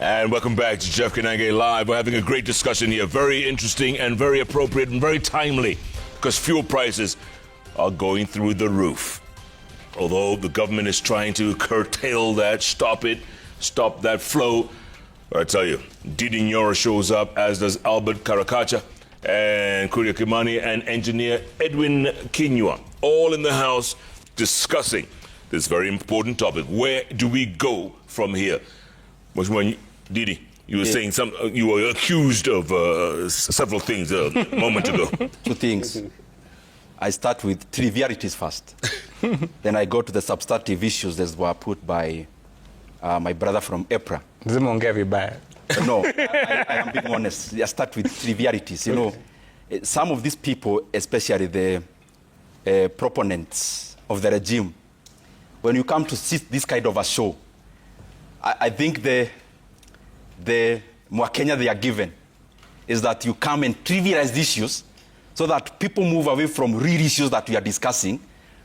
And welcome back to Jeff Kenange Live. We're having a great discussion here. Very interesting and very appropriate and very timely because fuel prices are going through the roof. Although the government is trying to curtail that, stop that flow. I tell you, Ndindi Nyoro shows up, as does Albert Karakacha and Kuria Kimani and engineer Edwin Kinyua, all in the house discussing this very important topic. Where do we go from here? Ndindi, you were saying you were accused of several things a moment ago. Two things. I start with trivialities first. Then I go to the substantive issues that were put by my brother from EPRA. No, I am being honest. I start with trivialities. You know, some of these people, especially the proponents of the regime, when you come to see this kind of a show, I think the Mwakenya they are given is that you come and trivialize the issues so that people move away from real issues that we are discussing.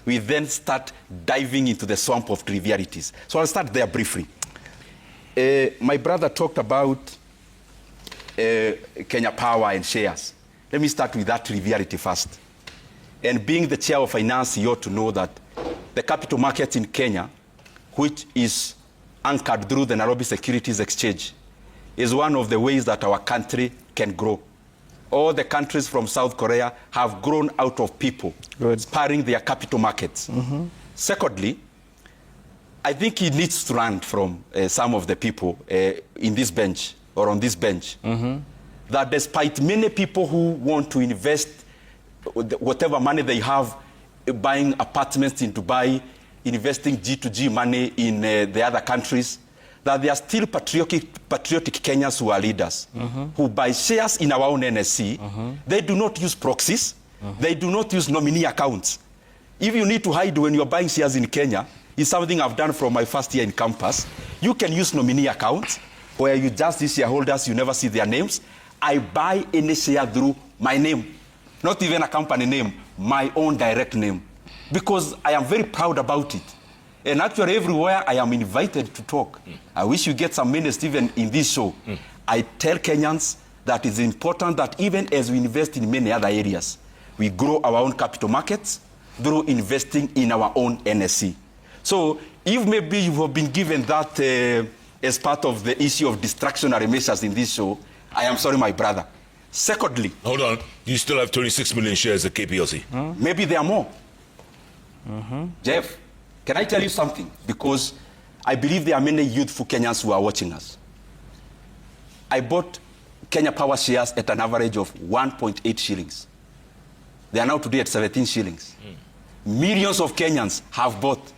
We then start diving into the swamp of trivialities. So I'll start there briefly. My brother talked about Kenya Power and shares. Let me start with that triviality first. And being the chair of finance, you ought to know that the capital market in Kenya, which is anchored through the Nairobi Securities Exchange, is one of the ways that our country can grow. All the countries from South Korea have grown out of people spurring their capital markets. Secondly, I think he needs to learn from some of the people in this bench or on this bench that despite many people who want to invest whatever money they have buying apartments in Dubai, investing G2G money in the other countries, that there are still patriotic Kenyans who are leaders, who buy shares in our own NSC. They do not use proxies. They do not use nominee accounts. If you need to hide when you're buying shares in Kenya, it's something I've done from my first year in campus. You can use nominee accounts where you just these shareholders, you never see their names. I buy any share through my name, not even a company name, my own direct name, because I am very proud about it. And actually everywhere I am invited to talk. I wish you get some minutes even in this show. I tell Kenyans that it's important that even as we invest in many other areas, we grow our own capital markets through investing in our own NSC. So if maybe you have been given that as part of the issue of distractionary measures in this show, I am sorry, my brother. Secondly... Hold on. You still have 26 million shares at KPLC. Maybe there are more. Jeff, can I tell you something? Because I believe there are many youthful Kenyans who are watching us. I bought Kenya Power shares at an average of 1.8 shillings. They are now today at 17 shillings. Millions of Kenyans have bought.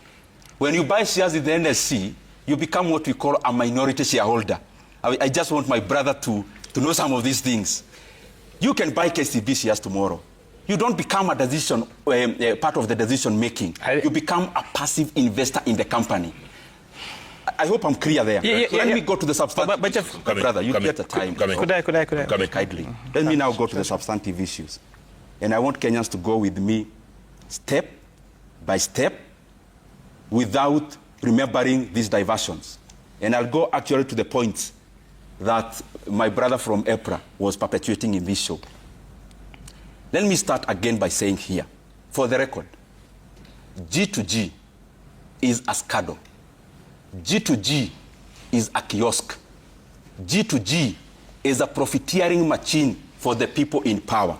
When you buy shares in the NSC, you become what we call a minority shareholder. I just want my brother to know some of these things. You can buy KCB shares tomorrow. You don't become a decision, part of the decision making. You become a passive investor in the company. I hope I'm clear there. Let me go to the substantive issues. Brother, you get the time. Could I? Kindly. Let me now go to the substantive issues. And I want Kenyans to go with me step by step without remembering these diversions. And I'll go actually to the points that my brother from EPRA was perpetuating in this show. Let me start again by saying here, for the record, G2G is a scandal. G2G is a kiosk. G2G is a profiteering machine for the people in power.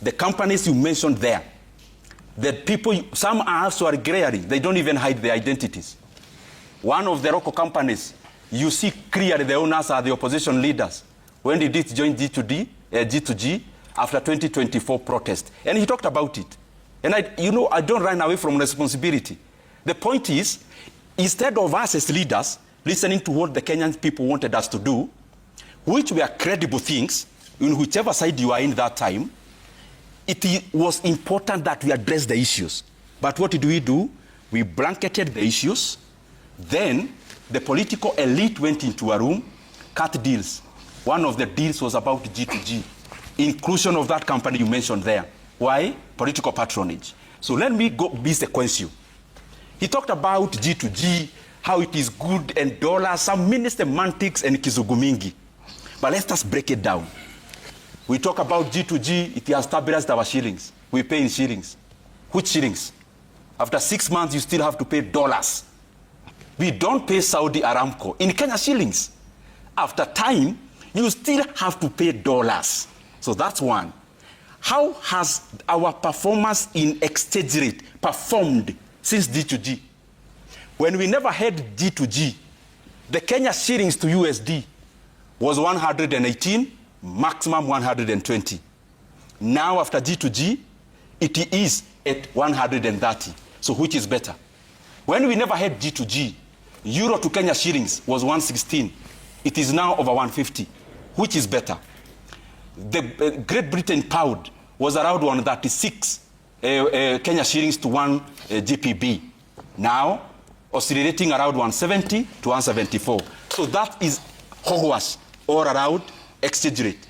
The companies you mentioned there, the people, some are also agrarian. They don't even hide their identities. One of the local companies, you see clearly the owners are the opposition leaders. When did it join G2G? After 2024 protest. And he talked about it. And I don't run away from responsibility. The point is, instead of us as leaders listening to what the Kenyan people wanted us to do, which were credible things, in whichever side you are in that time, it was important that we address the issues. But what did we do? We blanketed the issues. Then the political elite went into a room, cut deals. One of the deals was about G2G. Inclusion of that company you mentioned there. Why? Political patronage. So let me go be sequential. He talked about G2G, how it is good and dollars, some mini semantics and kizugumingi. But let's just break it down. We talk about G2G, it has stabilized our shillings. We pay in shillings. Which shillings? After 6 months, you still have to pay dollars. We don't pay Saudi Aramco in Kenya shillings. After time, you still have to pay dollars. So that's one. How has our performance in exchange rate performed since G2G? When we never had G2G, the Kenya shillings to USD was 118, maximum 120. Now after G2G, it is at 130. So which is better? When we never had G2G, euro to Kenya shillings was 116. It is now over 150. Which is better? The Great Britain pound was around 136 Kenya shillings to 1 GPB. Now, oscillating around 170 to 174. So that is hogwash all around exchange rate.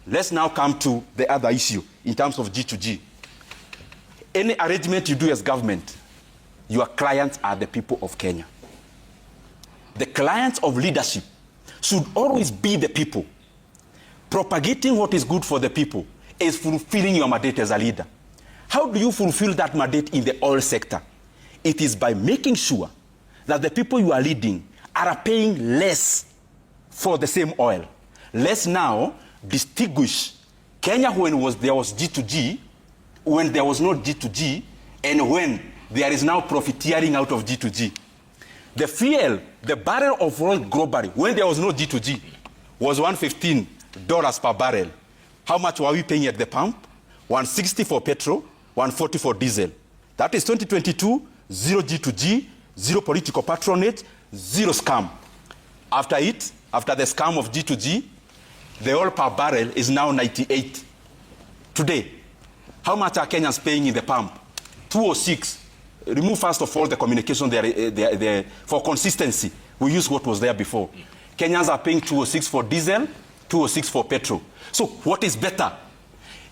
Let's now come to the other issue in terms of G2G. Any arrangement you do as government, your clients are the people of Kenya. The clients of leadership should always be the people. Propagating what is good for the people is fulfilling your mandate as a leader. How do you fulfill that mandate in the oil sector? It is by making sure that the people you are leading are paying less for the same oil. Let's now distinguish Kenya when there was G2G, when there was no G2G, and when there is now profiteering out of G2G. The fuel, the barrel of oil globally, when there was no G2G, was $115 per barrel. How much were we paying at the pump? 160 for petrol, 140 for diesel. That is 2022, zero G2G, zero political patronage, zero scam. After the scam of G2G, the oil per barrel is now 98. Today, how much are Kenyans paying in the pump? 206. Remove first of all the communication there for consistency. We use what was there before. Kenyans are paying 206 for diesel, 206 for petrol. So what is better?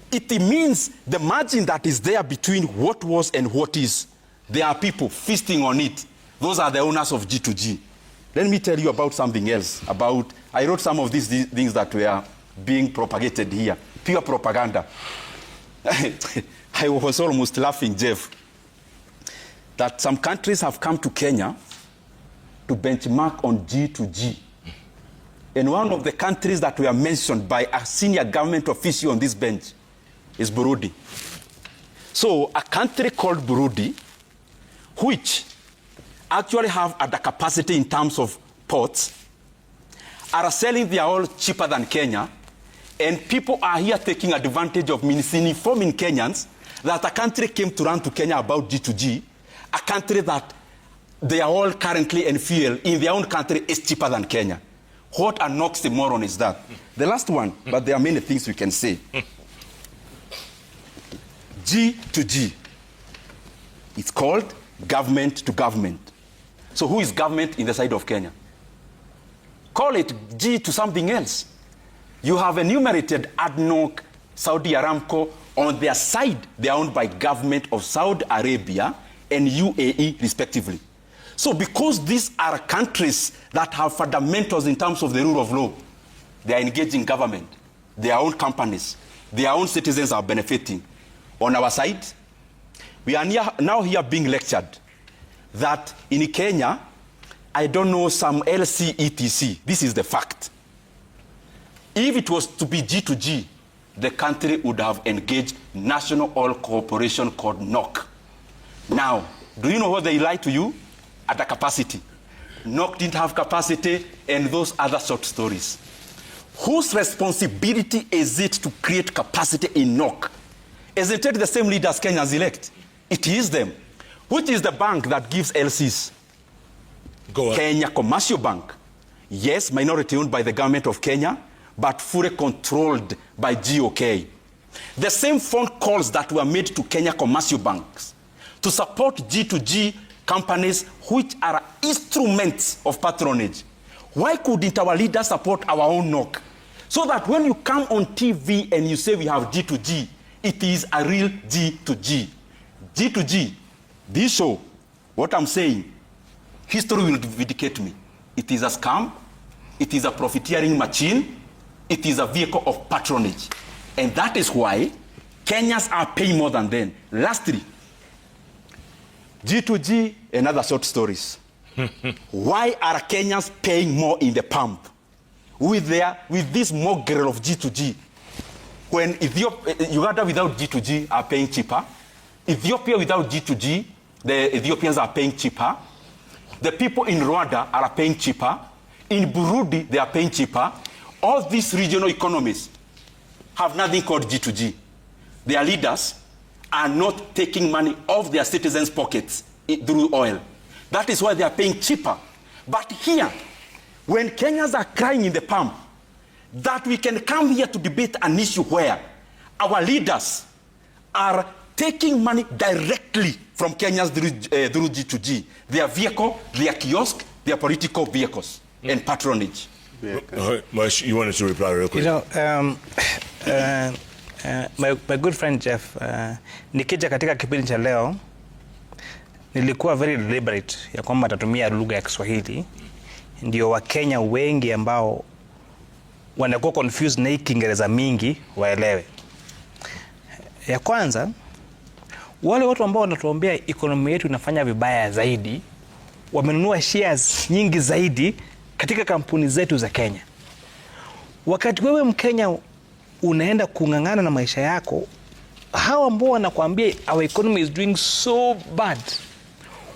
It means the margin that is there between what was and what is, there are people feasting on it. Those are the owners of G2G. Let me tell you about something else. I wrote some of these things that were being propagated here. Pure propaganda. I was almost laughing, Jeff, that some countries have come to Kenya to benchmark on G2G. And one of the countries that were mentioned by a senior government official on this bench is Burundi. So a country called Burundi, which actually have the capacity in terms of ports, are selling their oil cheaper than Kenya, and people are here taking advantage of misinforming Kenyans that a country came to run to Kenya about G2G, a country that their oil currently and fuel in their own country is cheaper than Kenya. What an oxymoron is that? The last one, but there are many things we can say. G2G. It's called government to government. So who is government in the side of Kenya? Call it G to something else. You have enumerated ADNOC, Saudi Aramco. On their side, they are owned by government of Saudi Arabia and UAE, respectively. So because these are countries that have fundamentals in terms of the rule of law, they are engaged in government, their own companies, their own citizens are benefiting. On our side, we are now here being lectured that in Kenya, I don't know, some LCETC, this is the fact. If it was to be G2G, the country would have engaged National Oil Corporation called NOC. Now, do you know what they lied to you? At the capacity. NOC didn't have capacity, and those other short stories. Whose responsibility is it to create capacity in NOC? Isn't it the same leaders Kenyans elect? It is them. Which is the bank that gives LCs? Go on. Kenya Commercial Bank. Yes, minority owned by the government of Kenya, but fully controlled by GOK. The same phone calls that were made to Kenya commercial banks to support G2G companies which are instruments of patronage. Why couldn't our leaders support our own NOC? So that when you come on TV and you say we have G2G, it is a real G2G. G2G, this show, what I'm saying, history will vindicate me. It is a scam, it is a profiteering machine, it is a vehicle of patronage. And that is why Kenyans are paying more than then. Lastly, G2G and other short stories. Why are Kenyans paying more in the pump with this mongrel of G2G? When Uganda without G2G are paying cheaper, Ethiopia without G2G, the Ethiopians are paying cheaper, the people in Rwanda are paying cheaper, in Burundi they are paying cheaper. All these regional economies have nothing called G2G. Their leaders are not taking money off their citizens' pockets through oil. That is why they are paying cheaper. But here, when Kenyans are crying in the pump, that we can come here to debate an issue where our leaders are taking money directly from Kenyans through G2G, their vehicle, their kiosk, their political vehicles, and patronage. Mosh, you wanted to reply real quick. My good friend Jeff, nikija katika kipindi cha leo, nilikuwa very deliberate ya kwamba atatumia lugha ya Kiswahili, ndio Wakenya wengi ambao wanakuwa confused na hii Kiingereza mingi waelewe. Ya kwanza, wale watu ambao wanatuambia ekonomi yetu inafanya vibaya zaidi, wamenunua shares nyingi zaidi katika kampuni zetu za Kenya. Wakati wewe Mkenya unaenda kung'ang'ana na maisha yako, hawa ambao wanakuambia our economy is doing so bad,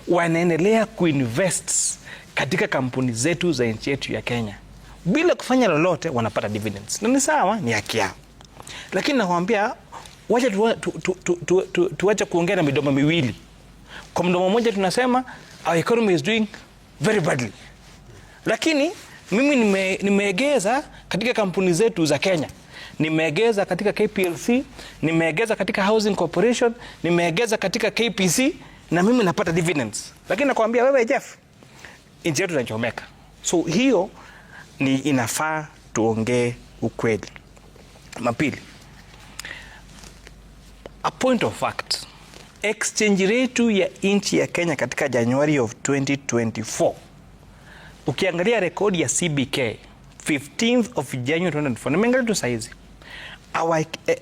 wanaendelea kuinvest katika kampuni zetu za nchi yetu ya Kenya. Bila kufanya lolote wanapata dividends. Na ni sawa, ni haki yao. Lakini nakwambia wacha tuache kuongea na midomo miwili. Kwa mdomo mmoja tunasema our economy is doing very badly. Lakini mimi nimeegeza katika kampuni zetu za Kenya. Nimeegeza katika KPLC, nimeegeza katika Housing Corporation, nimeegeza katika KPC na mimi napata dividends. Lakini nakwambia wewe Jeff, nchi yetu inachomeka. So hiyo ni inafaa tuongee ukweli. Mapili, a point of fact, exchange rate ya nchi ya Kenya katika January of 2024, ukiangalia rekodi ya CBK 15th of January 2024, nimeangalia tu saizi,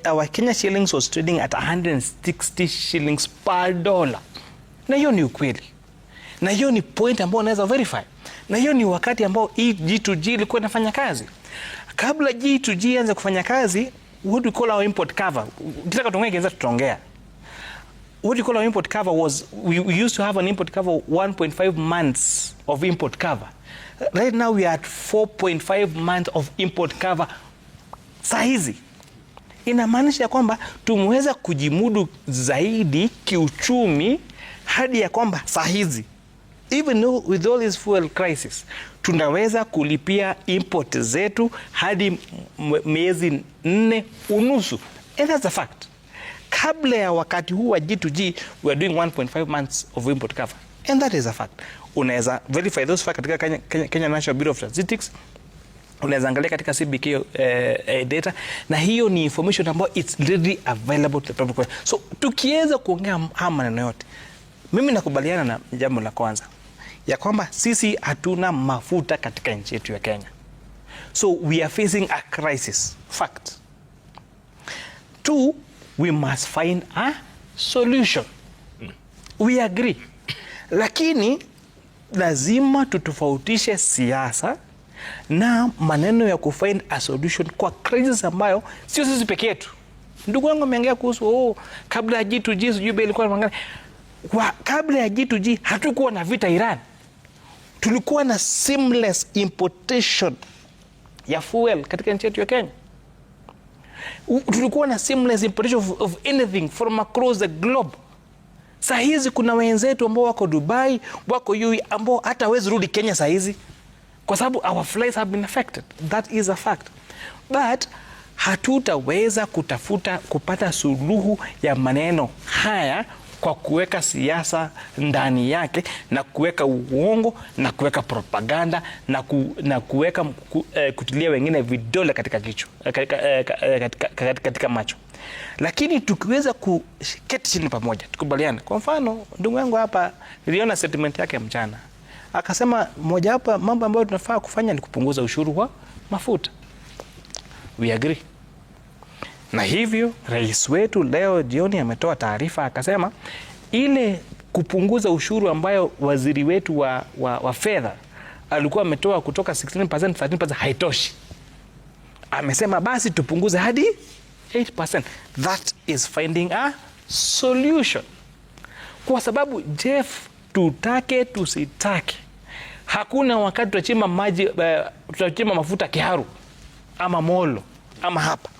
our Kenya shillings was trading at 160 shillings per dollar. Na hiyo ni ukweli. Na hiyo ni point ambayo unaweza verify. Na hiyo ni wakati ambao G2G ilikuwa inafanya kazi. Kabla G2G anze kufanya kazi, what we call our import cover. Kitaka tuongee kianza tutaongea. What we call our import cover was, we used to have an import cover 1.5 months of import cover. Right now we are at 4.5 months of import cover. Sahizi inamaanisha kwamba tumeweza kujimudu zaidi kiuchumi hadi ya kwamba sahizi, even though with all this fuel crisis, tunaweza kulipia import zetu hadi miezi 4.5. And that's a fact. Kabla ya wakati huu wa G2G, we are doing 1.5 months of import cover. And that is a fact. Unaweza verify those facts katika Kenya National Bureau of Statistics. Unaweza angalia katika CBK data, na hiyo ni information ambayo it's readily available to the public. So tukiweza kuongea haya maneno yote, mimi nakubaliana na jambo la kwanza ya kwamba sisi hatuna mafuta katika nchi yetu ya Kenya. So we are facing a crisis. Fact. 2, we must find a solution. We agree. Lakini lazima tutofautishe siasa na maneno ya kufind a solution kwa crisis ambayo sio sisi peke yetu. Ndugu wangu ameongea kuhusu kabla ya G2G sijui bei ilikuwa mangani. Kabla ya G2G hatukuwa na vita Iran. Tulikuwa na seamless importation ya fuel katika nchi yetu ya Kenya. Tulikuwa na seamless importation of anything from across the globe. Saa hizi kuna wenzetu ambao wako Dubai, wako UAE ambao hata hawezi rudi Kenya saa hizi kwa sababu our flights have been affected. That is a fact. But hatutaweza kupata suluhu ya maneno haya kwa kuweka siasa ndani yake na kuweka uongo na kuweka propaganda na kuweka kutilia wengine vidole katika kichwa katika macho. Lakini tukiweza kuketi chini pamoja tukubaliane. Kwa mfano ndugu yangu hapa niliona statement yake mchana. Akasema mojawapo mambo ambayo tunafaa kufanya ni kupunguza ushuru wa mafuta. We agree. Na hivyo rais wetu leo jioni ametoa taarifa akasema ile kupunguza ushuru ambayo waziri wetu wa fedha alikuwa ametoa kutoka 16%, 13% haitoshi. Amesema basi tupunguze hadi 8%. That is finding a solution. Kwa sababu Jeff, tutake tusitake, hakuna wakati tutachimba mafuta Kiharu ama Molo ama hapa.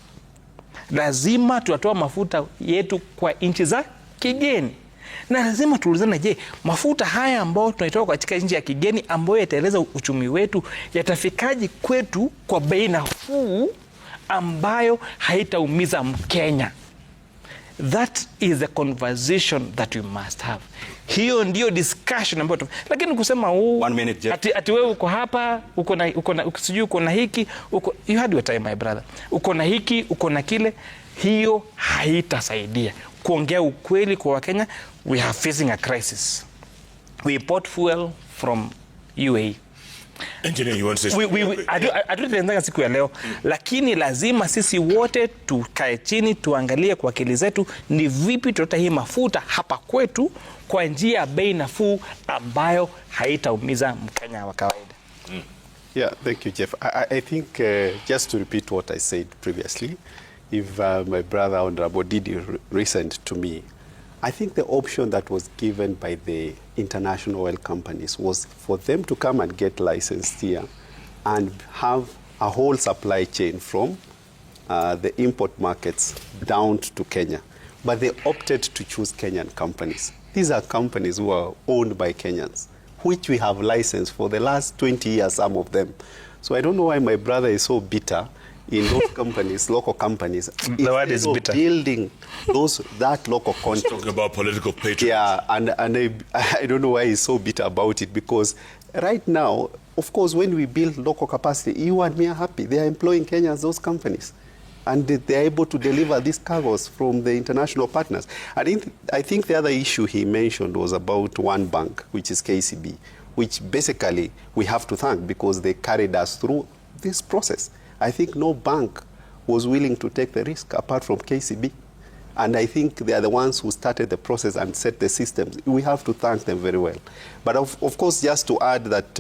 Lazima tutatoa mafuta yetu kwa nchi za kigeni. Na lazima tuulizane, je, mafuta haya ambayo tunaitoa katika nchi ya kigeni ambayo yataeleza uchumi wetu yatafikaji kwetu kwa bei nafuu ambayo haitaumiza Mkenya? That is the conversation that we must have. Hiyo ndio discussion ambayo lakini kusema ati wewe uko hapa, uko na hiki, you had your time my brother. Uko na hiki, uko na kile, hiyo haitasaidia. Kuongea ukweli kwa Wakenya, we are facing a crisis. We import fuel from UAE. Engineer, you want to say siku ya leo, lakini lazima sisi wote tukae chini tuangalie kwa akili zetu ni vipi tutata hii mafuta hapa kwetu kwa njia ya bei nafuu ambayo haitaumiza Mkenya wa kawaida. Yeah, thank you, Jeff. I think just to repeat what I said previously, if my brother Honorable Ndindi listened to me, I think the option that was given by the international oil companies was for them to come and get licensed here and have a whole supply chain from the import markets down to Kenya. But they opted to choose Kenyan companies. These are companies who are owned by Kenyans, which we have licensed for the last 20 years, some of them. So I don't know why my brother is so bitter in those companies, local companies. The word is bitter. Building that local content. Talking about political patronage. Yeah, and I don't know why he's so bitter about it, because right now, of course, when we build local capacity, you and me are happy. They are employing Kenyans, those companies. And they are able to deliver these cargoes from the international partners. I think the other issue he mentioned was about one bank, which is KCB, which basically we have to thank because they carried us through this process. I think no bank was willing to take the risk apart from KCB. And I think they are the ones who started the process and set the systems. We have to thank them very well. But of course, just to add that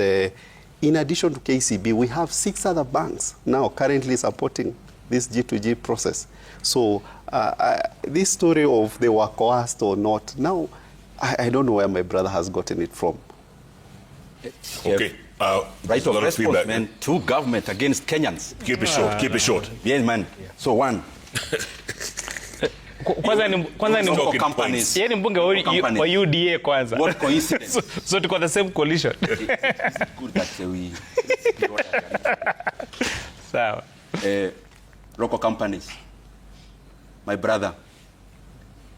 in addition to KCB, we have 6 other banks now currently supporting this G2G process. So this story of they were coerced or not, now I don't know where my brother has gotten it from. Okay. Right of response, man, to government against Kenyans. Keep it short, keep it short. Yes, man. So one. Kwanza ni local companies. Yeye ni mbunge wa UDA kwanza. What coincidence? So tuko the same coalition. It's good that we Sawa. Local companies. My brother,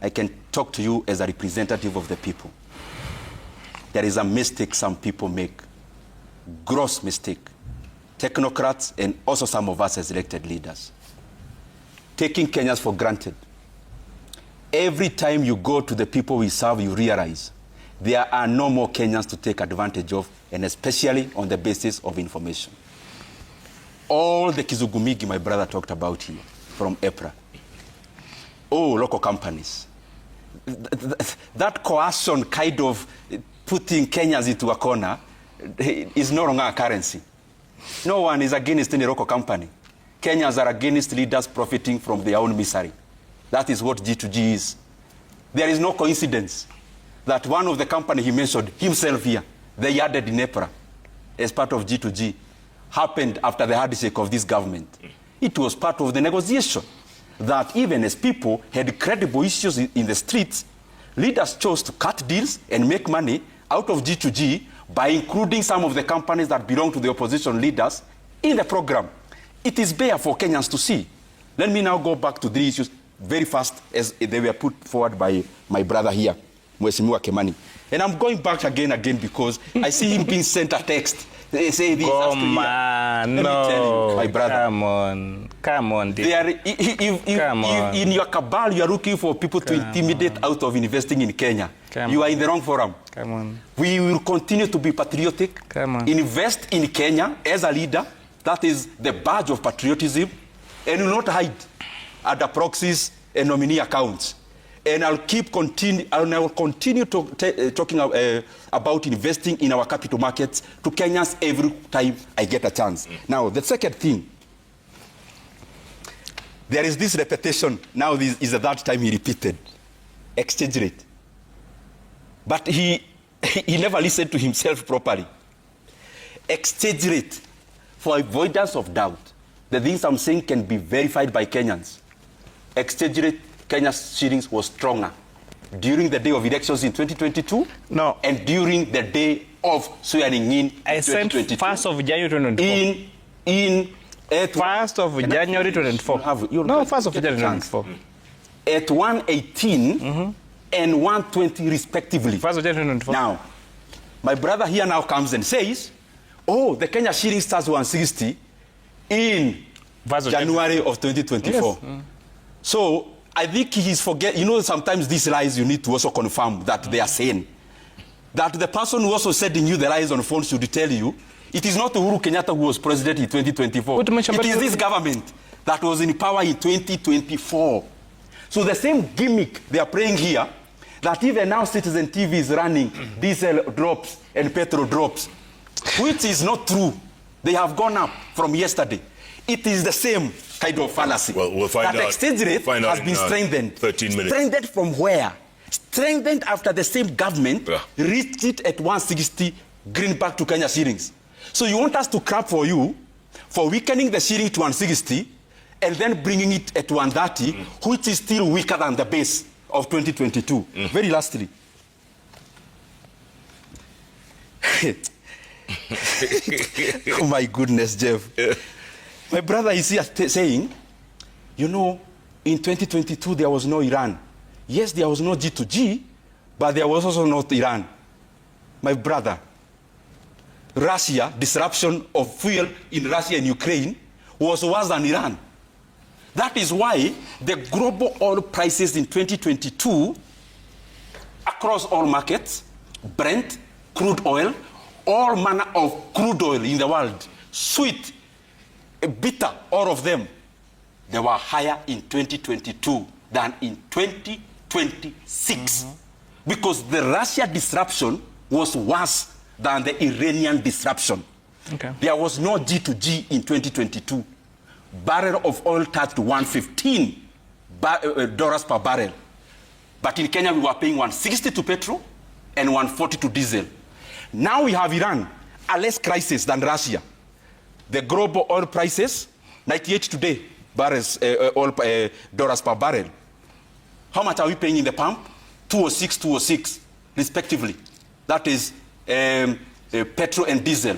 I can talk to you as a representative of the people. There is a mistake some people make. Gross mistake. Technocrats and also some of us as elected leaders. Taking Kenyans for granted. Every time you go to the people we serve, you realize there are no more Kenyans to take advantage of, and especially on the basis of information. All the Kizugumigi my brother talked about here from EPRA. Oh, local companies. That coercion kind of putting Kenyans into a corner is no longer a currency. No one is against any local company. Kenyans are against leaders profiting from their own misery. That is what G2G is. There is no coincidence that one of the company he mentioned himself here, they added in EPRA as part of G2G, happened after the handshake of this government. It was part of the negotiation that even as people had credible issues in the streets, leaders chose to cut deals and make money out of G2G by including some of the companies that belong to the opposition leaders in the program. It is bare for Kenyans to see. Let me now go back to 3 issues very fast as they were put forward by my brother here, Mheshimiwa Kimani. And I'm going back again because I see him being sent a text They say this. Come on, Let me tell you, my brother. Come on. If in your cabal you are looking for people to intimidate out of investing in Kenya, you are in the wrong forum. Come on. We will continue to be patriotic. Come on. Invest in Kenya as a leader. That is the badge of patriotism. And will not hide under proxies and nominee accounts. And I will continue talking about investing in our capital markets to Kenyans every time I get a chance. Now, the second thing, there is this repetition. Now, this is the third time he repeated. Exchange rate. But he never listened to himself properly. Exchange rate, for avoidance of doubt, the things I'm saying can be verified by Kenyans. Exchange rate, Kenya's shillings was stronger during the day of elections in 2022. No. And during the day of swearing in I sent 2022. 1st of January 2024. 1st of January 2024. No, 1st of January 2024. At 118 and 120 respectively. 1st of January 2024. Now, my brother here now comes and says, oh, the Kenya shilling starts 160 in January of 2024. Yes. So, I think he's forget. You know, sometimes these lies you need to also confirm that they are saying. That the person who also sending you the lies on the phone should tell you, it is not Uhuru Kenyatta who was president in 2024. It is this government that was in power in 2024. So the same gimmick they are playing here, that even now Citizen TV is running diesel drops and petrol drops, which is not true. They have gone up from yesterday. It is the same kind of fallacy. Well, we'll find out. That exchange rate has been strengthened. 13 minutes. Strengthened from where? Strengthened after the same government reached it at 160 greenback to Kenya shillings. So you want us to clap for you for weakening the shilling to 160 and then bringing it at 130, which is still weaker than the base of 2022. Very lastly. Oh my goodness, Jeff. My brother is here saying, you know, in 2022 there was no Iran. Yes, there was no G2G, but there was also not Iran. My brother, Russia, disruption of fuel in Russia and Ukraine was worse than Iran. That is why the global oil prices in 2022 across all markets, Brent, crude oil, all manner of crude oil in the world, sweet, bitter, all of them, they were higher in 2022 than in 2026. Because the Russia disruption was worse than the Iranian disruption. Okay. There was no G2G in 2022. Barrel of oil touched $115 per barrel. But in Kenya, we were paying $160 to petrol and $140 to diesel. Now we have Iran, a less crisis than Russia. The global oil prices, 98 today, dollars per barrel. How much are we paying in the pump? 206, respectively. That is petrol and diesel.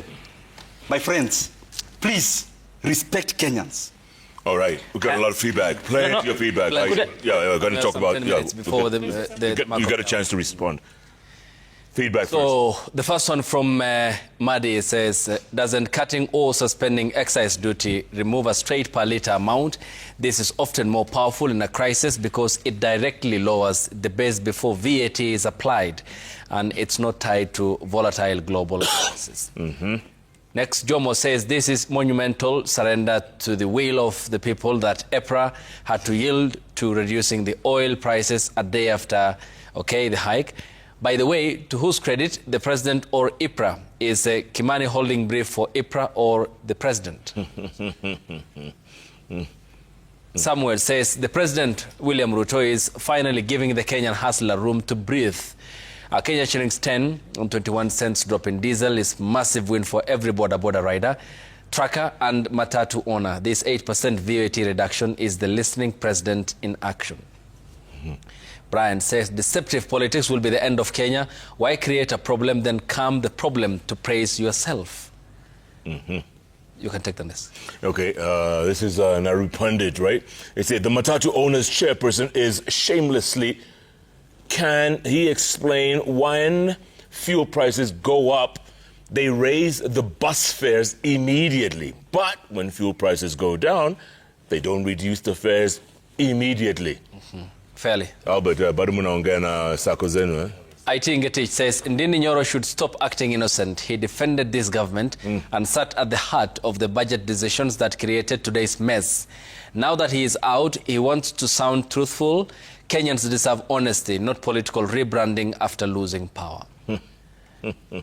My friends, please respect Kenyans. All right, we got a lot of feedback. Plenty of feedback. We're going to talk about. Before you got a chance to respond. Feedback so first. The first one from Madi says, doesn't cutting or suspending excise duty remove a straight per litre amount? This is often more powerful in a crisis because it directly lowers the base before VAT is applied, and it's not tied to volatile global prices. Next, Jomo says, this is monumental surrender to the will of the people that EPRA had to yield to reducing the oil prices a day after, the hike. By the way, to whose credit, the president or IPRA? Is Kimani holding brief for IPRA or the president? Samuel says, the president, William Ruto, is finally giving the Kenyan hustler room to breathe. Kenya shillings 10 and 21 cents drop in diesel is massive win for every border rider, trucker and matatu owner. This 8% VAT reduction is the listening president in action. Brian says, deceptive politics will be the end of Kenya. Why create a problem, then calm the problem to praise yourself? You can take the next. Okay, this is Naru Pandit, right? It said, the Matatu owner's chairperson is shamelessly. Can he explain when fuel prices go up they raise the bus fares immediately. But when fuel prices go down, they don't reduce the fares immediately. Fairly. Albert, bado munaongea na sako zenu, eh? IT Ngetich says Ndindi Nyoro should stop acting innocent. He defended this government and sat at the heart of the budget decisions that created today's mess. Now that he is out, he wants to sound truthful. Kenyans deserve honesty, not political rebranding after losing power.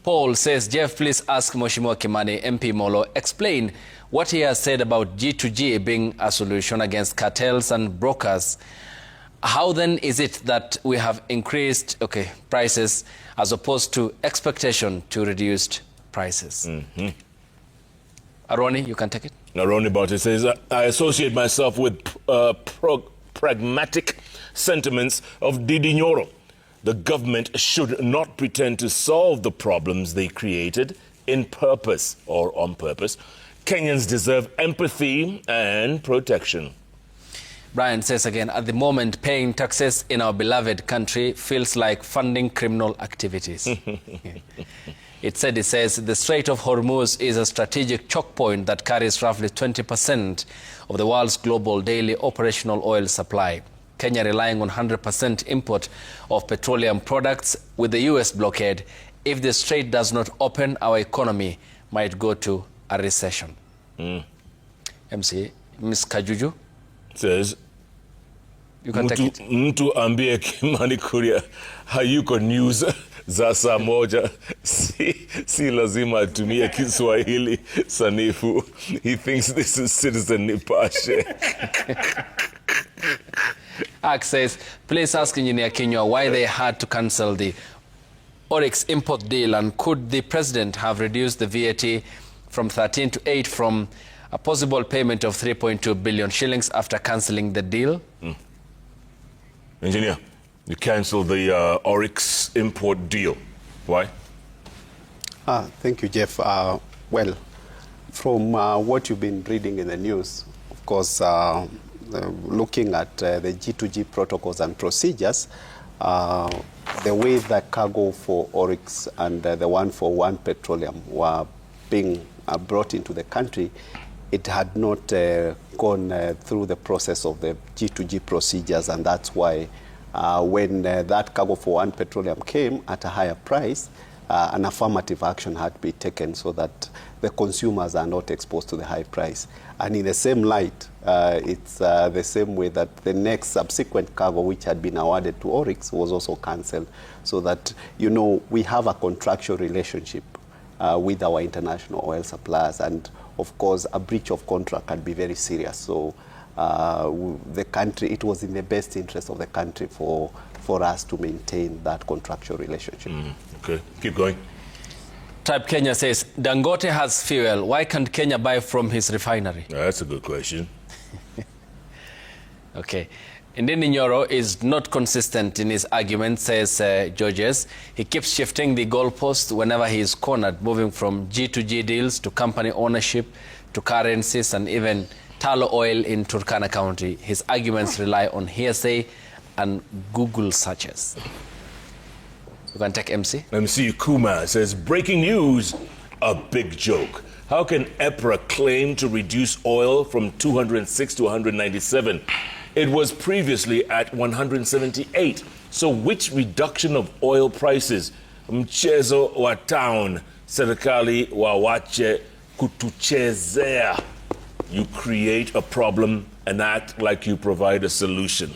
Paul says, Jeff, please ask Mheshimiwa Kimani, MP Molo, explain what he has said about G2G being a solution against cartels and brokers. How then is it that we have increased prices as opposed to expectation to reduced prices? Aroni, you can take it. Aroni Bauti says, I associate myself with pragmatic sentiments of Ndindi Nyoro. The government should not pretend to solve the problems they created in purpose or on purpose. Kenyans deserve empathy and protection. Brian says again, at the moment, paying taxes in our beloved country feels like funding criminal activities. It says, the Strait of Hormuz is a strategic choke point that carries roughly 20% of the world's global daily operational oil supply. Kenya relying on 100% import of petroleum products with the US blockade. If the strait does not open, our economy might go to a recession. MC, Ms. Kajuju says, you can take it. Mtu ambie Kimani Kuria hayuko news za saa moja, si lazima atumie Kiswahili sanifu. He thinks this is Citizen Nipashe. Ak says, please ask Engineer Kinyua why they had to cancel the Oryx import deal, and could the president have reduced the VAT from 13 to 8 from a possible payment of 3.2 billion shillings after cancelling the deal? Engineer, you cancelled the Oryx import deal. Why? Thank you, Jeff. Well, from what you've been reading in the news, of course, looking at the G2G protocols and procedures, the way the cargo for Oryx and the one for One Petroleum were being brought into the country, it had not gone through the process of the G2G procedures, and that's why when that cargo for One Petroleum came at a higher price, an affirmative action had to be taken so that the consumers are not exposed to the high price. And in the same light, it's the same way that the next subsequent cargo which had been awarded to Oryx was also cancelled, so that, you know, we have a contractual relationship with our international oil suppliers, and of course a breach of contract can be very serious. So the country, it was in the best interest of the country for us to maintain that contractual relationship. Okay, keep going. Tribe Kenya says, Dangote has fuel. Why can't Kenya buy from his refinery? That's a good question. Okay. Ndindi Nyoro is not consistent in his argument, says Georges. He keeps shifting the goalpost whenever he is cornered, moving from G2G deals to company ownership to currencies and even tallow oil in Turkana County. His arguments rely on hearsay and Google searches. You can take MC. MC Kuma says, breaking news, a big joke. How can EPRA claim to reduce oil from 206 to 197? It was previously at 178. So which reduction of oil prices? Mchezo wa town, serikali wawache kutuchezea. You create a problem and act like you provide a solution.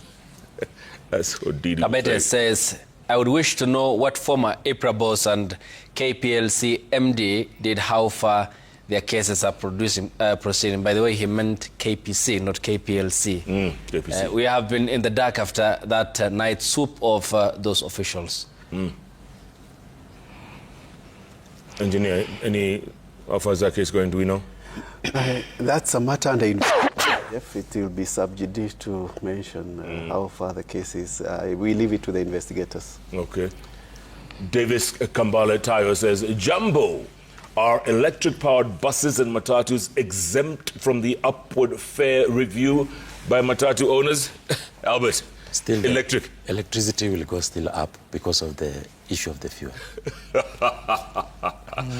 That's what Didi Abete says, I would wish to know what former EPRA boss and KPLC MD did, how far their cases are proceeding. By the way, he meant KPC, not KPLC. KPC. We have been in the dark after that night swoop of those officials. Engineer, how far is that case going, do we know? That's a matter under investigation. If it will be sub judice to mention how far the case is. We leave it to the investigators. Okay. Davis Kambale Tayo says, Jumbo, are electric-powered buses and matatus exempt from the upward fare review by matatu owners? Albert, Still, electric. Electricity will go still up because of the issue of the fuel.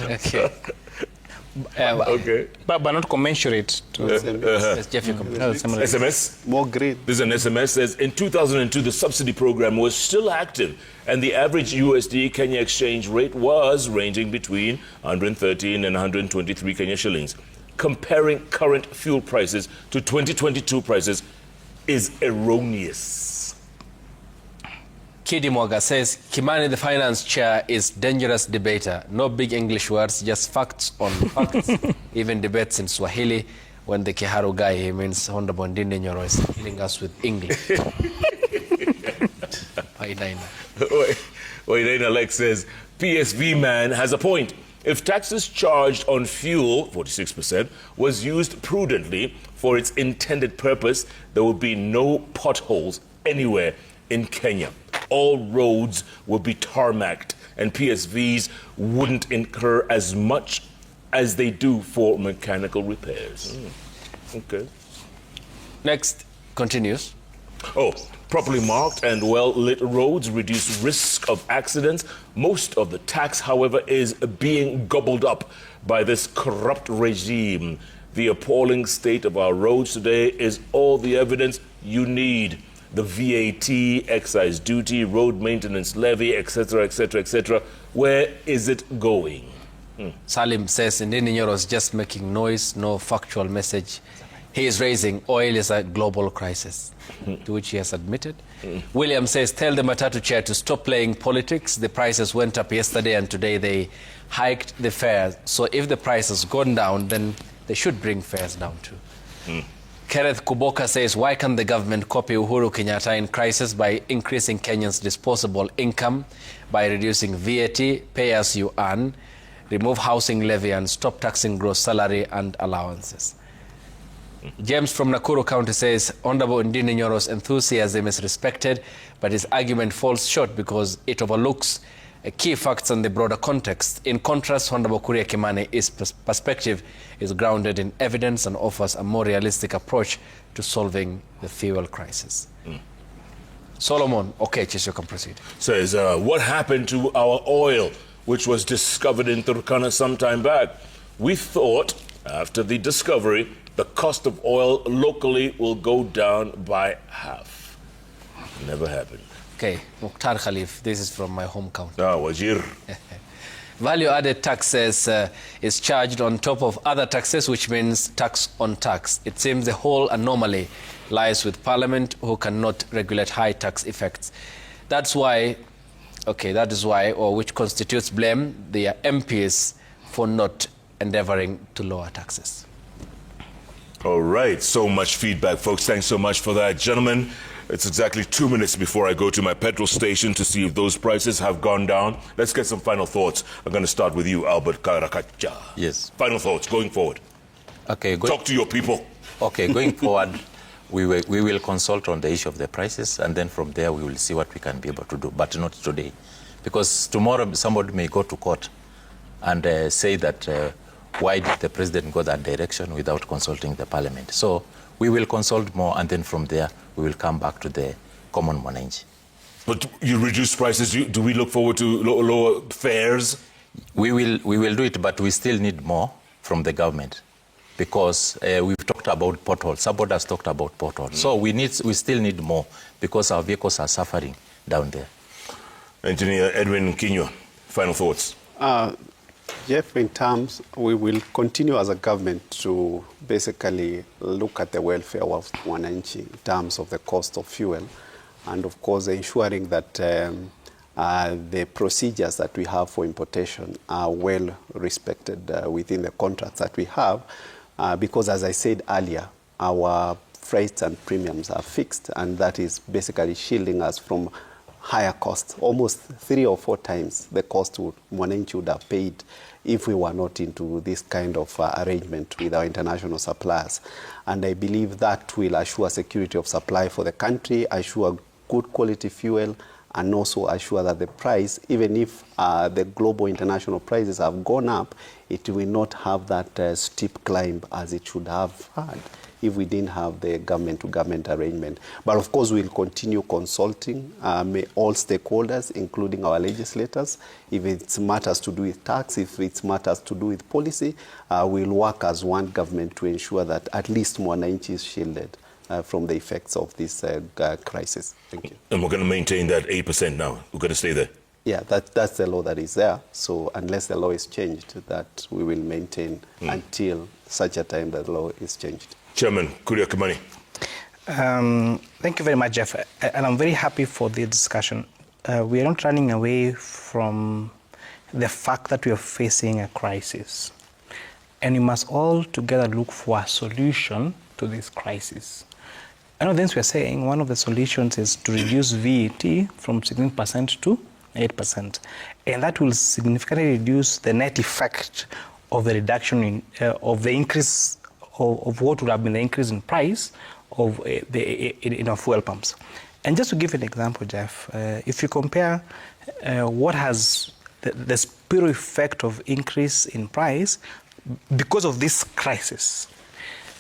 Okay. Okay. But not commensurate to Yes, Jeff, you complete. SMS? More green. This is an SMS. Says, in 2002, the subsidy program was still active, and the average USD Kenya exchange rate was ranging between 113 and 123 Kenya shillings. Comparing current fuel prices to 2022 prices is erroneous. Kidi Mwaga says, Kimani, the finance chair, is dangerous debater. No big English words, just facts on facts. Even debates in Swahili. When the Kiharu guy, he means Honorable Ndindi Nyoro, is killing us with English. Wainaina Lex says, PSV man has a point. If taxes charged on fuel, 46%, was used prudently for its intended purpose, there would be no potholes anywhere in Kenya. All roads would be tarmacked, and PSVs wouldn't incur as much as they do for mechanical repairs. Okay. Next continues. Oh, properly marked and well-lit roads reduce risk of accidents. Most of the tax, however, is being gobbled up by this corrupt regime. The appalling state of our roads today is all the evidence you need. The VAT, excise duty, road maintenance levy, etc., etc., etc. Where is it going? Salim says, Ndindi Nyoro is just making noise, no factual message. He is raising oil is a global crisis, to which he has admitted. William says, tell the Matatu chair to stop playing politics. The prices went up yesterday and today they hiked the fares. So if the price has gone down, then they should bring fares down too. Kenneth Kuboka says, why can't the government copy Uhuru Kenyatta in crisis by increasing Kenyans' disposable income, by reducing VAT, pay as you earn, remove housing levy and stop taxing gross salary and allowances? James from Nakuru County says, Honorable Ndindi Nyoro's enthusiasm is respected, but his argument falls short because it overlooks key facts and the broader context. In contrast, Honorable Kuria Kimani's perspective is grounded in evidence and offers a more realistic approach to solving the fuel crisis. Solomon, okay, you can proceed. Says, what happened to our oil, which was discovered in Turkana some time back? We thought, after the discovery, the cost of oil locally will go down by half. Never happened. Okay, Mukhtar Khalif, this is from my home county. Wajir. Value-added taxes is charged on top of other taxes, which means tax on tax. It seems the whole anomaly lies with Parliament, who cannot regulate high tax effects. That's why, that is why, or which constitutes blame the MPs for not endeavoring to lower taxes. All right, so much feedback, folks. Thanks so much for that. Gentlemen, it's exactly 2 minutes before I go to my petrol station to see if those prices have gone down. Let's get some final thoughts. I'm going to start with you, Albert Karakacha. Yes. Final thoughts going forward. Okay. Talk to your people. Okay, going forward, we will consult on the issue of the prices, and then from there we will see what we can be able to do, but not today. Because tomorrow somebody may go to court and say that why did the president go that direction without consulting the parliament? So we will consult more, and then from there we will come back to the common mwananchi. But you reduce prices. Do we look forward to lower fares? We will do it, but we still need more from the government, because we've talked about potholes. Somebody has talked about potholes. So we still need more, because our vehicles are suffering down there. Engineer Edwin Kinyo, final thoughts. Jeff, in terms, we will continue as a government to basically look at the welfare of Mwananchi in terms of the cost of fuel, and of course ensuring that the procedures that we have for importation are well respected within the contracts that we have, because as I said earlier, our freights and premiums are fixed, and that is basically shielding us from higher costs, almost 3 or 4 times the cost Mwananchi would have paid if we were not into this kind of arrangement with our international suppliers. And I believe that will assure security of supply for the country, assure good quality fuel, and also assure that the price, even if the global international prices have gone up, it will not have that steep climb as it should have had if we didn't have the government-to-government arrangement. But of course, we'll continue consulting all stakeholders, including our legislators. If it's matters to do with tax, if it's matters to do with policy, we'll work as one government to ensure that at least Mwananchi is shielded from the effects of this crisis. Thank you. And we're going to maintain that 8% now. We're going to stay there. Yeah, that's the law that is there. So unless the law is changed, that we will maintain until such a time that the law is changed. Chairman Kuria Kimani. Thank you very much, Jeff. And I'm very happy for this discussion. We are not running away from the fact that we are facing a crisis. And we must all together look for a solution to this crisis. I know things we are saying, one of the solutions is to reduce VAT from 16% to 8%. And that will significantly reduce the net effect of the reduction in, of the increase of what would have been the increase in price of in our fuel pumps. And just to give an example, Jeff, if you compare what has the spillover effect of increase in price because of this crisis,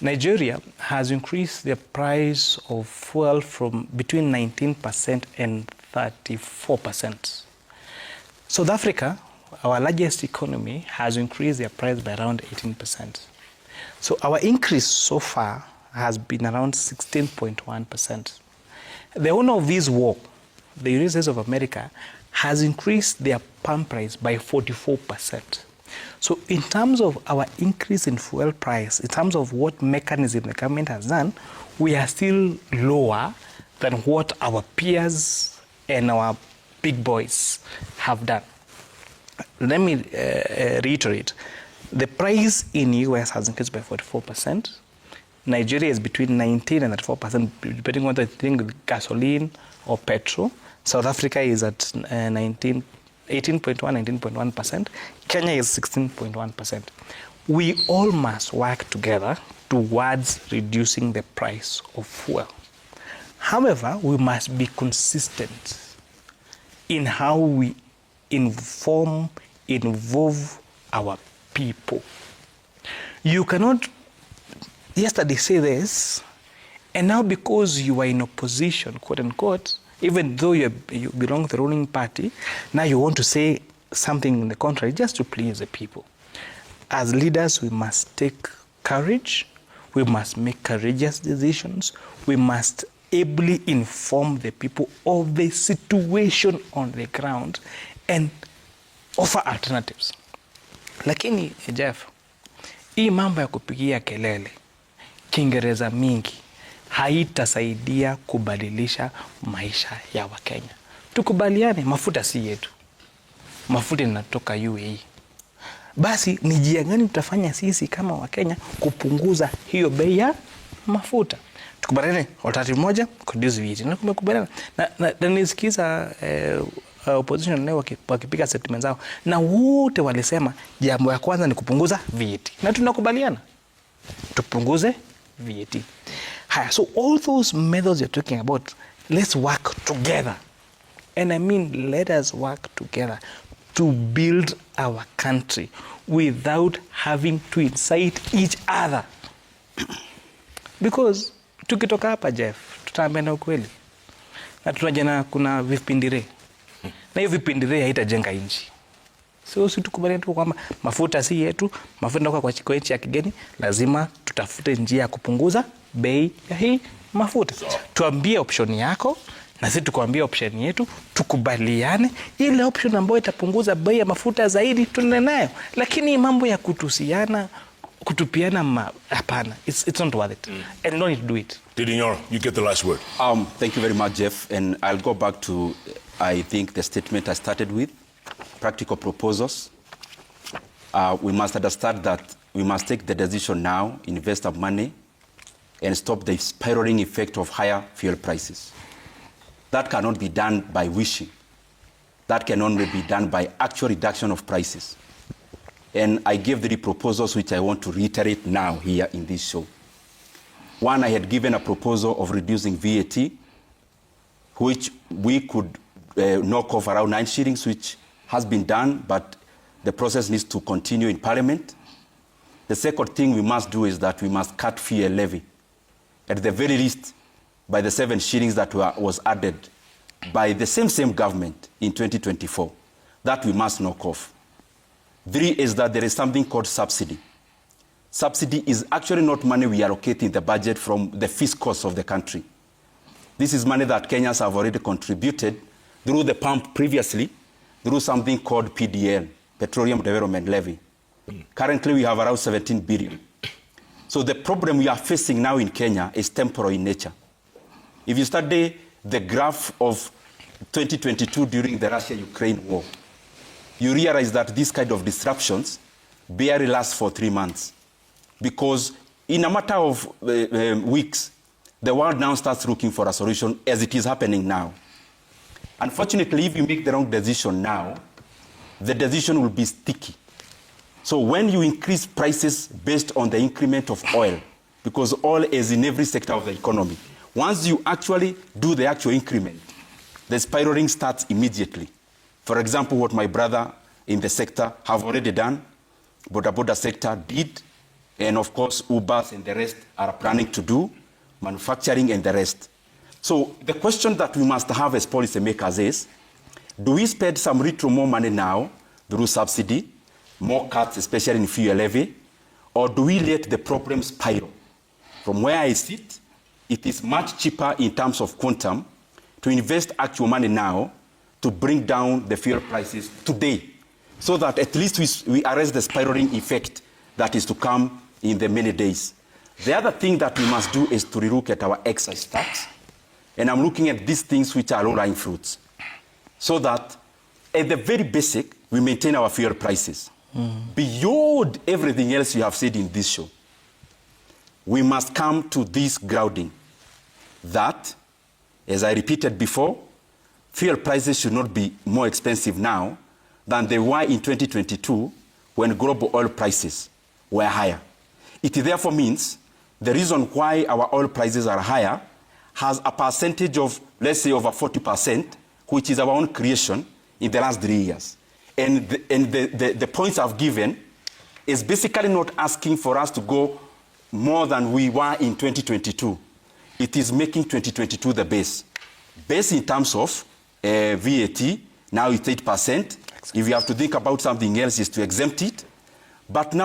Nigeria has increased the price of fuel from between 19% and 34%. South Africa, our largest economy, has increased their price by around 18%. So our increase so far has been around 16.1%. The owner of this war, the United States of America, has increased their pump price by 44%. So in terms of our increase in fuel price, in terms of what mechanism the government has done, we are still lower than what our peers and our big boys have done. Let me reiterate. The price in US has increased by 44%. Nigeria is between 19 and 34%, depending on what I think with gasoline or petrol. South Africa is at 18.1, 19.1%. Kenya is 16.1%. We all must work together towards reducing the price of fuel. However, we must be consistent in how we involve our people. You cannot yesterday say this, and now because you are in opposition, quote unquote, even though you belong to the ruling party, now you want to say something in the contrary just to please the people. As leaders, we must take courage, we must make courageous decisions, we must ably inform the people of the situation on the ground and offer alternatives. Lakini Jeff, hii mambo ya kupigia kelele, Kiingereza mingi, haitasaidia kubadilisha maisha ya Wakenya. Tukubaliane, mafuta si yetu. Mafuta inatoka UAE. Basi ni njia gani tutafanya sisi kama Wakenya kupunguza hiyo bei ya mafuta? Tukubaliane, alternative moja, reduce VAT. Na kumekubaliana. Na nisikiza opposition leo wakipiga statement zao, na wote walisema jambo ya kwanza ni kupunguza VAT. Na tunakubaliana tupunguze VAT. Haya, so all those methods you're talking about, let's work together. And I mean, let us work together to build our country without having to incite each other. Because tukitoka hapa Jeff, tutaambiana ukweli. Na tunajana kuna vipindire. Na hiyo vipindire haitajenga nchi. So si tukubaliane tu kwamba mafuta si yetu, mafuta ndoka kwa nchi ya kigeni, lazima tutafute njia ya kupunguza bei ya hii mafuta. Tuambie option yako na sisi tukwambie option yetu, tukubaliane ile option ambayo itapunguza bei ya mafuta zaidi tuende nayo. Lakini mambo ya kutupiana hapana, it's not worth it. And no need to do it. Nyoro, you get the last word. Thank you very much, Jeff, and I'll go back to I think the statement I started with, practical proposals. We must understand that we must take the decision now, invest our money, and stop the spiraling effect of higher fuel prices. That cannot be done by wishing. That can only be done by actual reduction of prices. And I gave 3 proposals which I want to reiterate now here in this show. One, I had given a proposal of reducing VAT, which we could knock off around 9 shillings, which has been done, but the process needs to continue in Parliament. The second thing we must do is that we must cut fuel levy, at the very least, by the 7 shillings that was added by the same government in 2024. That we must knock off. 3 is that there is something called subsidy. Subsidy is actually not money we allocate in the budget from the fiscus of the country. This is money that Kenyans have already contributed through the pump previously, through something called PDL, Petroleum Development Levy. Currently, we have around 17 billion. So the problem we are facing now in Kenya is temporary in nature. If you study the graph of 2022 during the Russia-Ukraine war, you realize that these kind of disruptions barely last for 3 months. Because in a matter of weeks, the world now starts looking for a solution, as it is happening now. Unfortunately, if you make the wrong decision now, the decision will be sticky. So when you increase prices based on the increment of oil, because oil is in every sector of the economy, once you actually do the actual increment, the spiraling starts immediately. For example, what my brother in the sector have already done, Boda sector did, and of course, Ubers and the rest are planning to do, manufacturing and the rest. So the question that we must have as policymakers is, do we spend some little more money now through subsidy, more cuts, especially in fuel levy, or do we let the problem spiral? From where I sit, it is much cheaper in terms of quantum to invest actual money now to bring down the fuel prices today, so that at least we arrest the spiraling effect that is to come in the many days. The other thing that we must do is to relook at our excise tax, and I'm looking at these things which are low-lying fruits, so that at the very basic, we maintain our fuel prices. Beyond everything else you have said in this show, we must come to this grounding that, as I repeated before, fuel prices should not be more expensive now than they were in 2022 when global oil prices were higher. It therefore means the reason why our oil prices are higher has a percentage of, let's say, over 40%, which is our own creation in the last 3 years. And the points I've given is basically not asking for us to go more than we were in 2022. It is making 2022 the base. Base in terms of VAT, now it's 8%. If you have to think about something else, is to exempt it. But the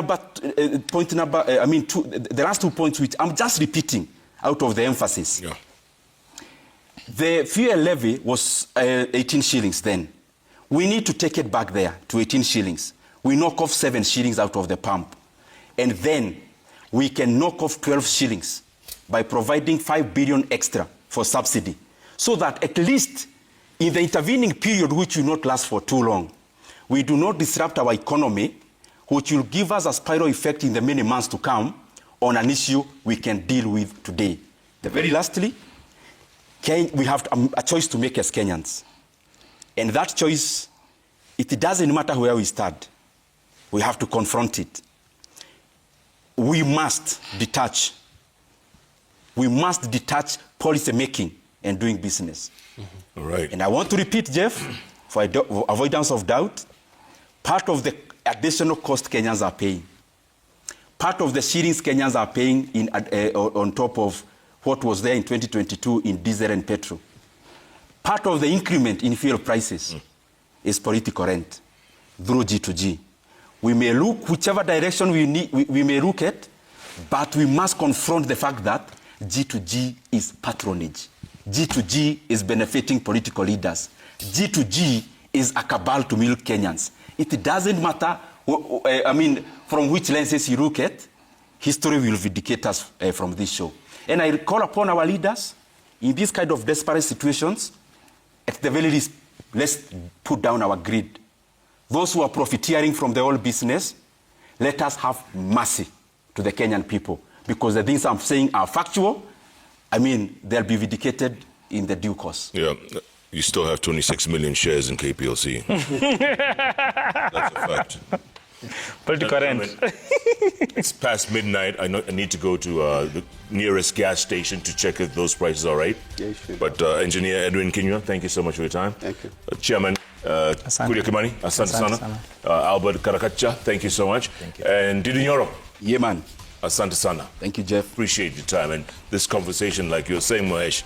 last 2 points, which I'm just repeating out of the emphasis. Yeah. The fuel levy was 18 shillings then. We need to take it back there to 18 shillings. We knock off 7 shillings out of the pump. And then we can knock off 12 shillings by providing 5 billion extra for subsidy. So that at least in the intervening period, which will not last for too long, we do not disrupt our economy, which will give us a spiral effect in the many months to come on an issue we can deal with today. The very lastly, we have a choice to make as Kenyans. And that choice, it doesn't matter where we start. We have to confront it. We must detach. We must detach policy making and doing business. Mm-hmm. All right. And I want to repeat, Jeff, for avoidance of doubt, part of the additional cost Kenyans are paying, part of the shillings Kenyans are paying on top of what was there in 2022 in diesel and petrol, part of the increment in fuel prices is political rent through G2G. We may look whichever direction we may look at, but we must confront the fact that G2G is patronage. G2G is benefiting political leaders. G2G is a cabal to milk Kenyans. It doesn't matter, from which lenses you look at, history will vindicate us from this show. And I call upon our leaders in these kind of desperate situations, at the very least, let's put down our greed. Those who are profiteering from the oil business, let us have mercy to the Kenyan people, because the things I'm saying are factual. They'll be vindicated in the due course. Yeah, you still have 26 million shares in KPLC. That's a fact. Political rent. It's past midnight. I need to go to the nearest gas station to check if those prices are right. Yeah, you should. But Engineer Edwin Kinyua, thank you so much for your time. Thank you. Chairman Kuria Kimani, asante sana. Albert Karakacha, thank you so much. Thank you. And Ndindi Nyoro, Yeah, man. asante sana. Thank you, Jeff. Appreciate your time. And this conversation, like you were saying, Mahesh,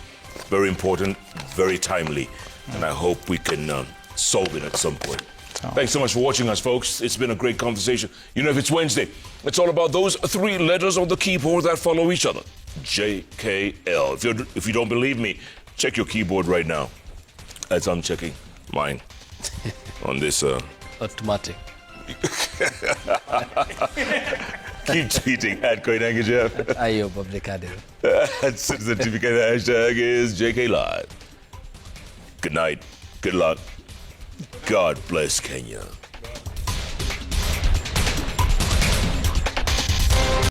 very important, very timely. And I hope we can solve it at some point. Thanks so much for watching us, folks. It's been a great conversation. You know, if it's Wednesday, it's all about those 3 letters on the keyboard that follow each other. JKL. If you don't believe me, check your keyboard right now. As I'm checking mine on this. Automatic. Keep tweeting at Koinange Jeff. Ayo, Babdekadir. And certificate hashtag is JK Live. Good night. Good luck. God bless Kenya.